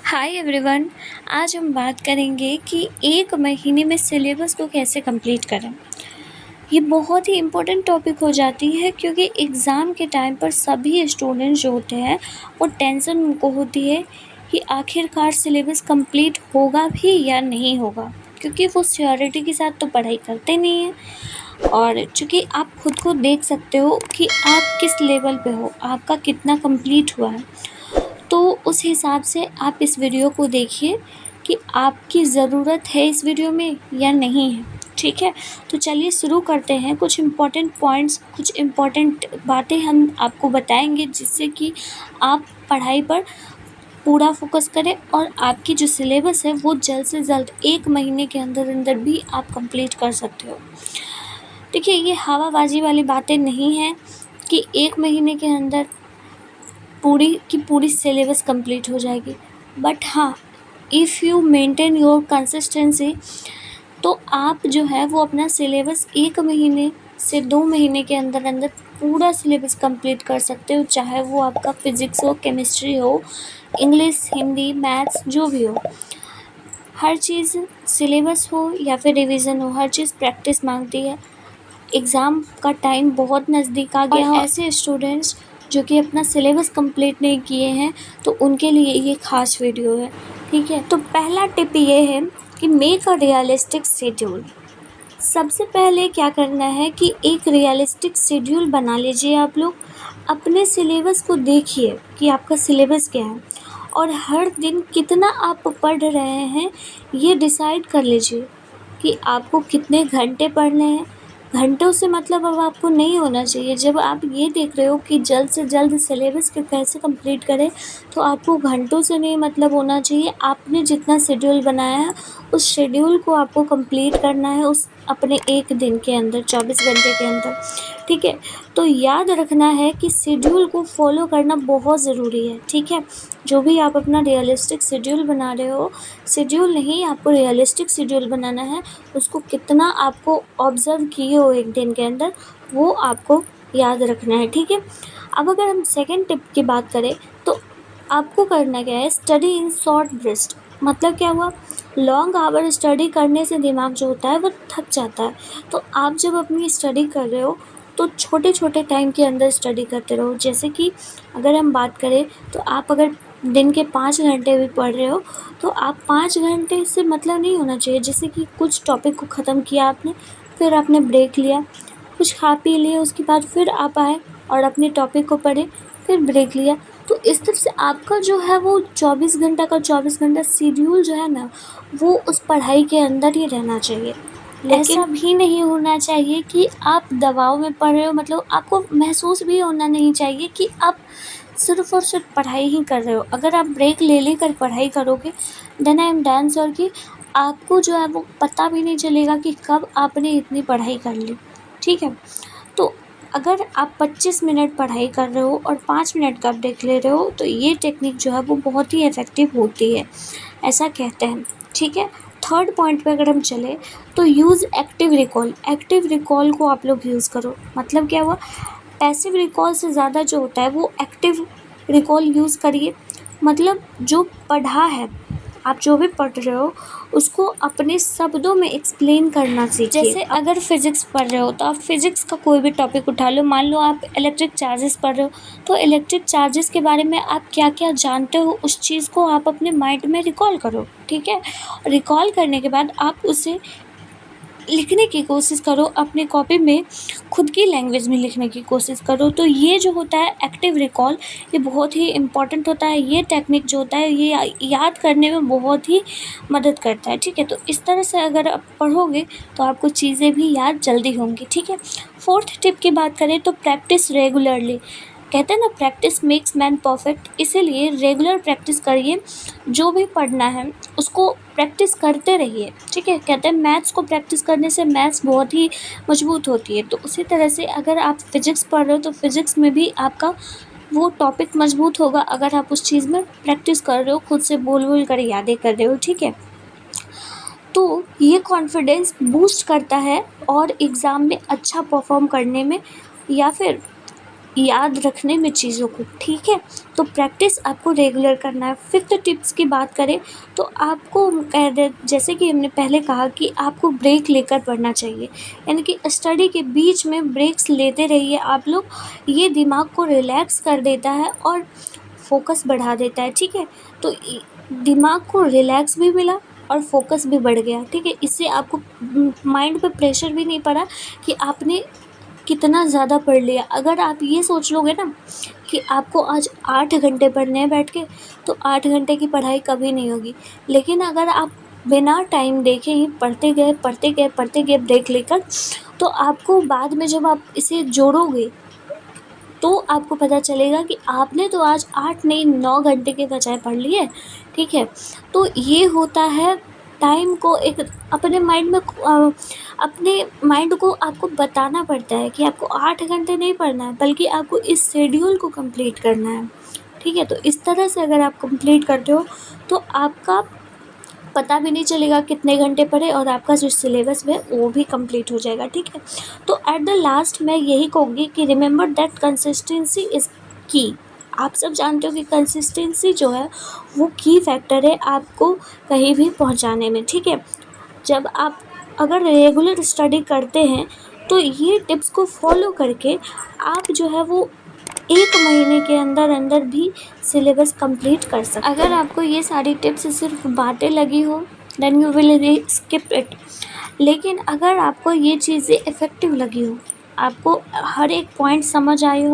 Hi everyone. आज हम बात करेंगे कि एक महीने में सिलेबस को कैसे कंप्लीट करें। ये बहुत ही इम्पोर्टेंट टॉपिक हो जाती है क्योंकि एग्ज़ाम के टाइम पर सभी स्टूडेंट्स जो होते हैं वो टेंशन उनको होती है कि आखिरकार सिलेबस कंप्लीट होगा भी या नहीं होगा, क्योंकि वो श्योरिटी के साथ तो पढ़ाई करते नहीं हैं। और चूँकि आप खुद को देख सकते हो कि आप किस लेवल पे हो, आपका कितना कंप्लीट हुआ है, तो उस हिसाब से आप इस वीडियो को देखिए कि आपकी ज़रूरत है इस वीडियो में या नहीं है। ठीक है, तो चलिए शुरू करते हैं। कुछ इम्पॉर्टेंट पॉइंट्स, कुछ इम्पॉर्टेंट बातें हम आपको बताएंगे जिससे कि आप पढ़ाई पर पूरा फोकस करें और आपकी जो सिलेबस है वो जल्द से जल्द एक महीने के अंदर अंदर भी आप कंप्लीट कर सकते हो। देखिए, ये हवाबाजी वाली बातें नहीं हैं कि एक महीने के अंदर पूरी की पूरी सिलेबस कंप्लीट हो जाएगी, बट हाँ, if you maintain your consistency तो आप जो है वो अपना सिलेबस 1 महीने से 2 महीने के अंदर अंदर पूरा सिलेबस कंप्लीट कर सकते हो, चाहे वो आपका फिज़िक्स हो, केमिस्ट्री हो, इंग्लिश, हिंदी, मैथ्स, जो भी हो। हर चीज़ सिलेबस हो या फिर रिवीजन हो, हर चीज़ प्रैक्टिस मांगती है। एग्ज़ाम का टाइम बहुत नज़दीक आ गया है। ऐसे स्टूडेंट्स जो कि अपना सिलेबस कंप्लीट नहीं किए हैं, तो उनके लिए ये ख़ास वीडियो है। ठीक है, तो पहला टिप ये है कि मेक अ रियलिस्टिक शेड्यूल। सबसे पहले क्या करना है कि एक रियलिस्टिक शेड्यूल बना लीजिए। आप लोग अपने सिलेबस को देखिए कि आपका सिलेबस क्या है और हर दिन कितना आप पढ़ रहे हैं, ये डिसाइड कर लीजिए कि आपको कितने घंटे पढ़ने हैं। घंटों से मतलब अब आपको नहीं होना चाहिए। जब आप ये देख रहे हो कि जल्द से जल्द सिलेबस को कैसे कंप्लीट करें, तो आपको घंटों से नहीं मतलब होना चाहिए। आपने जितना शेड्यूल बनाया है उस शेड्यूल को आपको कंप्लीट करना है उस अपने एक दिन के अंदर, 24 घंटे के अंदर। ठीक है, तो याद रखना है कि शेड्यूल को फॉलो करना बहुत ज़रूरी है। ठीक है, जो भी आप अपना रियलिस्टिक शेड्यूल बना रहे हो, शेड्यूल नहीं, आपको रियलिस्टिक शेड्यूल बनाना है। उसको कितना आपको ऑब्ज़र्व किए हो एक दिन के अंदर, वो आपको याद रखना है। ठीक है, अब अगर हम सेकंड टिप की बात करें तो आपको करना क्या है, स्टडी इन शॉर्ट बर्स्ट। मतलब क्या हुआ, लॉन्ग आवर स्टडी करने से दिमाग जो होता है वो थक जाता है। तो आप जब अपनी स्टडी कर रहे हो तो छोटे छोटे टाइम के अंदर स्टडी करते रहो। जैसे कि अगर हम बात करें तो आप अगर दिन के 5 घंटे भी पढ़ रहे हो तो आप 5 घंटे से मतलब नहीं होना चाहिए। जैसे कि कुछ टॉपिक को ख़त्म किया आपने, फिर आपने ब्रेक लिया, कुछ खा पी लिए, उसके बाद फिर आप आए और अपने टॉपिक को पढ़े, फिर ब्रेक लिया। तो इस तरह से आपका जो है वो 24 घंटा का 24 घंटा शेड्यूल जो है ना, वो उस पढ़ाई के अंदर ही रहना चाहिए। लेकिन ऐसा भी नहीं होना चाहिए कि आप दबाव में पढ़ रहे हो। मतलब आपको महसूस भी होना नहीं चाहिए कि आप सिर्फ़ और सिर्फ पढ़ाई ही कर रहे हो। अगर आप ब्रेक ले लेकर पढ़ाई करोगे, then I am damn sure कि आपको जो है वो पता भी नहीं चलेगा कि कब आपने इतनी पढ़ाई कर ली। ठीक है, तो अगर आप 25 मिनट पढ़ाई कर रहे हो और 5 मिनट का ब्रेक ले रहे हो, तो ये टेक्निक जो है वो बहुत ही इफ़ेक्टिव होती है, ऐसा कहते हैं। ठीक है, थर्ड पॉइंट पे अगर हम चले तो use active recall. Active recall को आप लोग यूज़ करो। मतलब क्या हुआ, पैसिव रिकॉल से ज़्यादा जो होता है वो एक्टिव रिकॉल यूज़ करिए। मतलब जो पढ़ा है, आप जो भी पढ़ रहे हो उसको अपने शब्दों में एक्सप्लेन करना सीखिए। जैसे अगर फिज़िक्स पढ़ रहे हो तो आप फिज़िक्स का कोई भी टॉपिक उठा लो। मान लो आप इलेक्ट्रिक चार्जेस पढ़ रहे हो, तो इलेक्ट्रिक चार्जेस के बारे में आप क्या क्या जानते हो उस चीज़ को आप अपने माइंड में रिकॉल करो। ठीक है, रिकॉल करने के बाद आप उसे लिखने की कोशिश करो, अपने कॉपी में खुद की लैंग्वेज में लिखने की कोशिश करो। तो ये जो होता है एक्टिव रिकॉल, ये बहुत ही इम्पॉर्टेंट होता है। ये टेक्निक जो होता है ये याद करने में बहुत ही मदद करता है। ठीक है, तो इस तरह से अगर आप पढ़ोगे तो आपको चीज़ें भी याद जल्दी होंगी। ठीक है, फोर्थ टिप की बात करें तो प्रैक्टिस रेगुलरली। कहते हैं ना, प्रैक्टिस मेक्स मैन परफेक्ट। इसीलिए रेगुलर प्रैक्टिस करिए। जो भी पढ़ना है उसको प्रैक्टिस करते रहिए। ठीक है, कहते हैं मैथ्स को प्रैक्टिस करने से मैथ्स बहुत ही मजबूत होती है। तो उसी तरह से अगर आप फिज़िक्स पढ़ रहे हो तो फिज़िक्स में भी आपका वो टॉपिक मजबूत होगा अगर आप उस चीज़ में प्रैक्टिस कर रहे हो, खुद से बोल बोल कर यादें कर रहे हो। ठीक है, तो ये कॉन्फिडेंस बूस्ट करता है और एग्ज़ाम में अच्छा परफॉर्म करने में या फिर याद रखने में चीज़ों को, ठीक है। तो प्रैक्टिस आपको रेगुलर करना है। फिफ्थ टिप्स की बात करें तो आपको कह दे, जैसे कि हमने पहले कहा कि आपको ब्रेक लेकर पढ़ना चाहिए, यानी कि स्टडी के बीच में ब्रेक्स लेते रहिए आप लोग। ये दिमाग को रिलैक्स कर देता है और फोकस बढ़ा देता है, ठीक है। तो दिमाग को रिलैक्स भी मिला और फोकस भी बढ़ गया, ठीक है। इससे आपको माइंड पे प्रेशर भी नहीं पड़ा कि आपने कितना ज़्यादा पढ़ लिया। अगर आप ये सोच लोगे ना कि आपको आज 8 घंटे पढ़ने हैं बैठ के, तो 8 घंटे की पढ़ाई कभी नहीं होगी। लेकिन अगर आप बिना टाइम देखे ही पढ़ते गए ब्रेक लेकर, तो आपको बाद में जब आप इसे जोड़ोगे तो आपको पता चलेगा कि आपने तो आज 8 नहीं 9 घंटे के बजाय पढ़ लिए, ठीक है। तो ये होता है टाइम को एक अपने माइंड में अपने माइंड को आपको बताना पड़ता है कि आपको 8 घंटे नहीं पढ़ना है, बल्कि आपको इस शेड्यूल को कंप्लीट करना है, ठीक है। तो इस तरह से अगर आप कंप्लीट करते हो तो आपका पता भी नहीं चलेगा कितने घंटे पढ़े और आपका जो सिलेबस है वो भी कंप्लीट हो जाएगा, ठीक है। तो एट द लास्ट मैं यही कहूँगी कि रिमेंबर दैट कंसिस्टेंसी इज़ की। आप सब जानते हो कि कंसिस्टेंसी जो है वो की फैक्टर है आपको कहीं भी पहुंचाने में, ठीक है। जब आप अगर रेगुलर स्टडी करते हैं तो ये टिप्स को फॉलो करके आप जो है वो 1 महीने के अंदर अंदर भी सिलेबस कंप्लीट कर सकते हैं। अगर आपको ये सारी टिप्स सिर्फ बातें लगी हो then you will skip it. लेकिन अगर आपको ये चीज़ें इफ़ेक्टिव लगी हो, आपको हर एक पॉइंट समझ आए हो